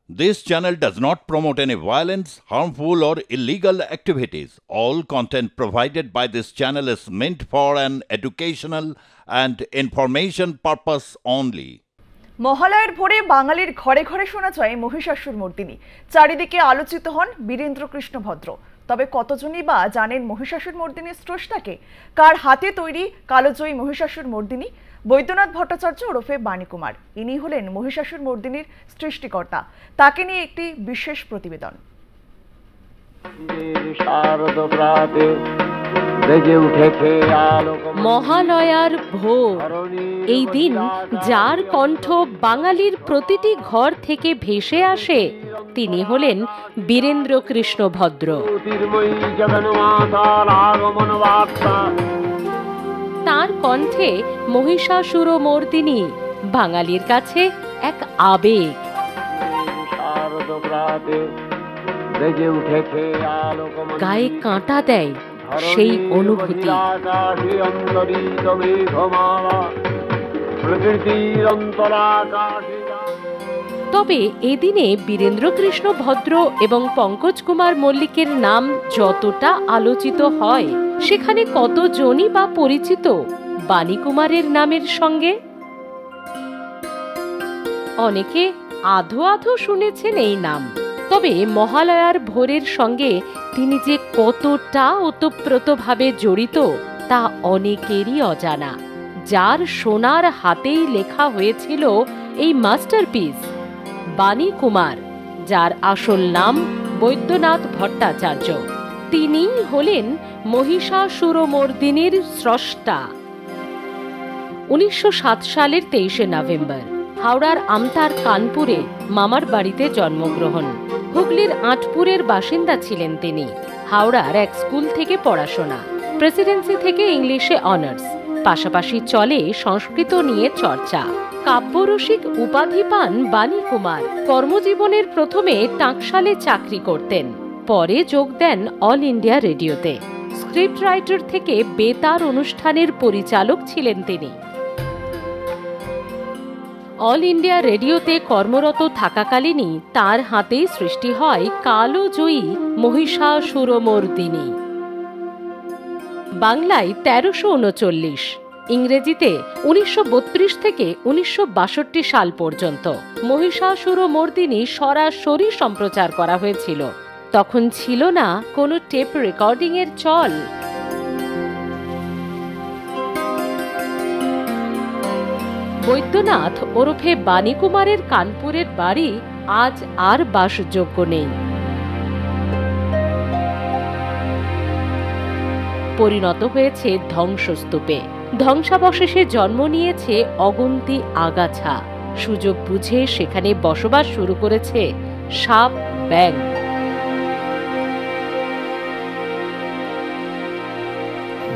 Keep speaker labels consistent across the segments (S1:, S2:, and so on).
S1: This channel does not promote any violence, harmful, or illegal activities. All content provided by this channel is meant for an educational and information purpose only.
S2: মহালয়ের ভোরে বাঙালির ঘরে ঘরে শোনা যায় মহিষাসুর মর্দিনী। চারিদিকে আলোচিত হন বীরেন্দ্র কৃষ্ণ ভদ্র। তবে কতজনই বা জানেন মহিষাসুর মর্দিনীর স্রষ্টাকে? কার হাতে তৈরি কালোজয়ী মহিষাসুর মর্দিনী? বৈদ্যনাথ ভট্টাচার্য ওরফে বাণী কুমার, ইনি হলেন মহিষাসুর মর্দিনীর সৃষ্টিকর্তা। তাকে নিয়ে একটি বিশেষ প্রতিবেদন।
S3: মহালয়ার ভোর, এই দিন যার কণ্ঠ বাঙালির প্রতিটি ঘর থেকে ভেসে আসে, তিনি হলেন বীরেন্দ্র কৃষ্ণ ভদ্র। তার কণ্ঠে মহিষাসুরমর্দিনী বাঙালির কাছে এক আবেগ। গায়ে কাঁটা দেয় সেই অনুভূতি। তবে এদিনে বীরেন্দ্র কৃষ্ণ ভদ্র এবং পঙ্কজ কুমার মল্লিকের নাম যতটা আলোচিত হয়, সেখানে কতজনই বা পরিচিত বাণী কুমারের নামের সঙ্গে? অনেকে আধো আধো শুনেছেন এই নাম, তবে মহালয়ার ভোরের সঙ্গে তিনি যে কতটা ওতপ্রোতভাবে জড়িত তা অনেকেরই অজানা। যার সোনার হাতেই লেখা হয়েছিল এই মাস্টারপিস, বাণী কুমার, যার আসল নাম বৈদ্যনাথ ভট্টাচার্য, তিনিই হলেন মহিষাসুরমর্দিনীর স্রষ্টা। 1907 সালের 23শে নভেম্বর হাওড়ার আমতার কানপুরে মামার বাড়িতে জন্মগ্রহণ। হুগলির আটপুরের বাসিন্দা ছিলেন তিনি। হাওড়ার এক স্কুল থেকে পড়াশোনা, প্রেসিডেন্সি থেকে ইংলিশে অনার্স, পাশাপাশি চলে সংস্কৃত নিয়ে চর্চা। কাব্যরসিক উপাধি পান বাণী কুমার। কর্মজীবনের প্রথমে টাকশালে চাকরি করতেন, পরে যোগ দেন অল ইন্ডিয়া রেডিওতে। স্ক্রিপ্ট রাইটার থেকে বেতার অনুষ্ঠানের পরিচালক ছিলেন তিনি। অল ইন্ডিয়া রেডিওতে কর্মরত থাকাকালীনই তার হাতেই সৃষ্টি হয় কালোজয়ী মহিষাসুরমর্দিনী। বাংলায় 1339, ইংরেজিতে 1932 থেকে 1962 সাল পর্যন্ত মহিষাসুরমর্দিনী সরাসরি সম্প্রচার করা হয়েছিল। তখন ছিল না কোনো টেপ রেকর্ডিং এর চল। বৈদ্যনাথ ওরফে বাণী কুমারের কানপুরের বাড়ি আজ আর বাসযোগ্য নেই, পরিণত হয়েছে ধ্বংসস্তূপে। ধ্বংসাবশেষে জন্ম নিয়েছে অগুন্তি আগাছা। সুযোগ বুঝে সেখানে বসবাস শুরু করেছে সাপ, ব্যাঙ।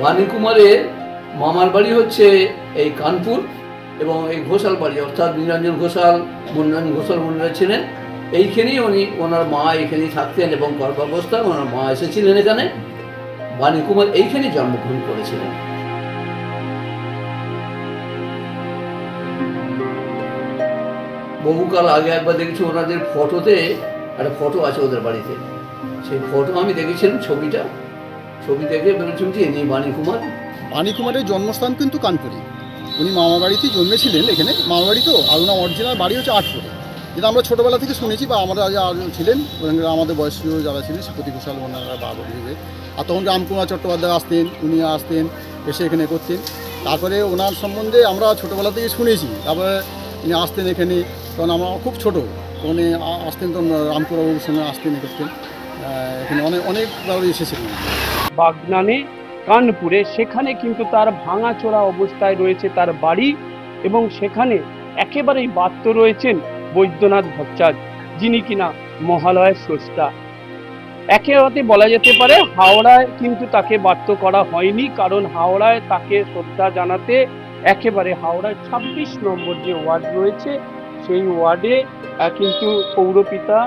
S4: বাণী কুমারের মামার বাড়ি হচ্ছে এই কানপুর, এবং এই ঘোষাল বাড়ি অর্থাৎ নিরঞ্জন ঘোষাল, মুন্নারায়ণ ঘোষাল মুন্নারা ছিলেন এইখানেই। ওনার মা এখানেই থাকতেন এবং গর্ভাবস্থায় ওনার মা এসেছিলেন এখানে। বাণী কুমার এইখানেই জন্মগ্রহণ করেছিলেন। বহুকাল আগে একবার দেখেছি ওনাদের ফটোতে, একটা ফটো আছে ওদের বাড়িতে, সেই ফটো আমি দেখেছিলাম। ছবি দেখে বলেছিলাম যে ইনি বাণী কুমার।
S5: বাণী কুমারের জন্মস্থান কিন্তু কানপুরে। উনি মামা বাড়িতেই জন্মেছিলেন এখানে, মামা বাড়ি তো। আর ওনার অরিজিনাল বাড়ি হচ্ছে আটপুরে, যেটা আমরা ছোটোবেলা থেকে শুনেছি, বা আমরা ছিলেন আমাদের বয়স্ক যারা ছিলেন সে প্রতি ঘোষাল ওনারা বাবা হিসেবে। আর তখন রামকুমার চট্টোপাধ্যায় আসতেন, উনি আসতেন, এসে এখানে করতেন। তারপরে ওনার সম্বন্ধে আমরা ছোটোবেলা থেকে শুনেছি। তারপরে উনি আসতেন এখানে, তখন আমরা খুব ছোটো, উনি আসতেন, তখন রামকুমারবাবুর সঙ্গে আসতেন, এ করতেন এখানে। অনেকবার এসেছিলেন।
S6: বাগনানে কানপুরে, সেখানে কিন্তু তার ভাঙাচোরা অবস্থায় রয়েছে তার বাড়ি, এবং সেখানে একেবারেই বাত্য রয়েছেন বৈদ্যনাথ ভট্টাচার্য, যিনি কিনা মহালয়ের স্রষ্টা। একেবারে বলা যেতে পারে হাওড়ায় কিন্তু তাকে বাত্য করা হয়নি, কারণ হাওড়ায় তাকে শ্রদ্ধা জানাতে একেবারে হাওড়ায় 26 নম্বর যে ওয়ার্ড রয়েছে, সেই ওয়ার্ডে কিন্তু পৌরপিতা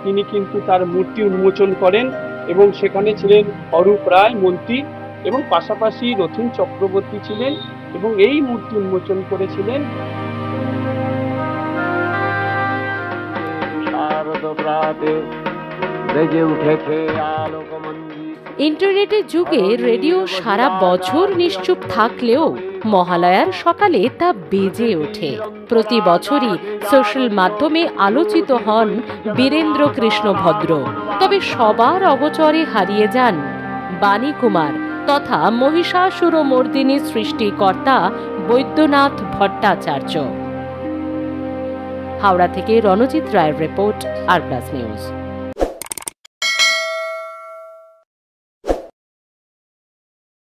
S6: তিনি কিন্তু তার মূর্তি উন্মোচন করেন, এবং সেখানে ছিলেন অরূপ রায় মন্ত্রী, এবং পাশাপাশি রথীন চক্রবর্তী ছিলেন, এবং এই মূর্তি উন্মোচন করেছিলেন
S7: শারদ প্রাতে বেজে উঠেছে আলোকমঞ্জিত।
S3: ইন্টারনেটের যুগে রেডিও সারা বছর নিশ্চুপ থাকলেও মহালয়ার সকালে তা বেজে ওঠে। প্রতি বছরই সোশ্যাল মাধ্যমে আলোচিত হন বীরেন্দ্র কৃষ্ণ ভদ্র। তবে সবার অগোচরে হারিয়ে যান বাণী কুমার তথা মহিষাসুরমর্দিনী সৃষ্টিকর্তা বৈদ্যনাথ ভট্টাচার্য। হাওড়া থেকে রণজিৎ রায়ের রিপোর্ট, আর প্লাস নিউজ।